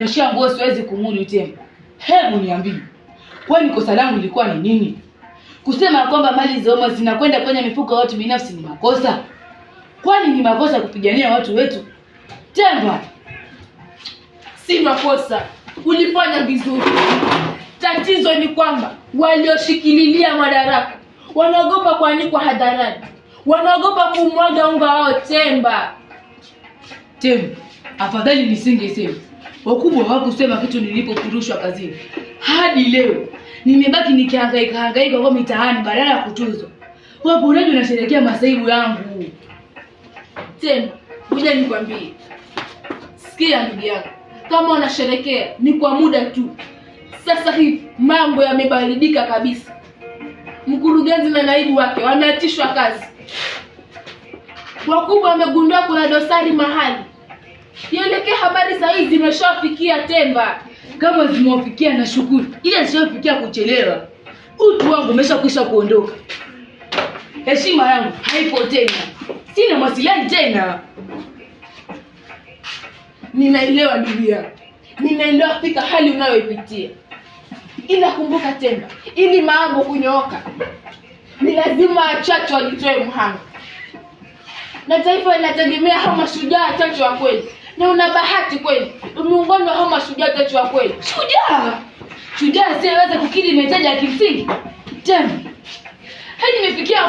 Nguo siwezi kumudu tena. Hebu niambie. Kwani kosa langu lilikuwa ni nini? Kusema kwamba mali za umma zinakwenda kwenye mifuko ya watu binafsi ni makosa? Kwani ni makosa kupigania watu wetu? Temba, si makosa. Ulifanya vizuri. Tatizo ni kwamba walioshikililia madaraka wanaogopa kuanikwa hadharani. Wanaogopa kumwaga unga wao Temba. Temba, afadhali nisingesema. Wakubwa hawakusema kitu nilipofurushwa kazini. Hadi leo nimebaki nikihangaika kwa mitaani badala ya kutuzwa. Wapo leo nasherehekea masaibu yangu. Temba, ngoja nikwambie. Sikia ndugu yangu. Kama unasherehekea ni kwa muda tu. Sasa hivi mambo yamebadilika kabisa. Mkurugenzi na naibu wake wameachishwa kazi. Wakubwa wamegundua kuna dosari mahali. Nielekee habari saa hizi zimeshafikia Temba. Kama zimewafikia na shukuru. Ila zishafikia kuchelewa. Utu wangu umeshakwisha kuondoka. Heshima yangu haipo tena. Sina masilahi tena. Ninaelewa ndugu yangu. Ninaelewa fika hali unayoipitia. Ila kumbuka Temba, ili mambo kunyooka, ni lazima wachache wajitoe mhanga. Na taifa linategemea hao mashujaa wachache wa kweli. Na una bahati kweli. Miongoni mwa hao mashujaa wachache wa kweli. Shujaa asiyeweza kukidhi mahitaji ya kimsingi. Temba, hadi nimefikia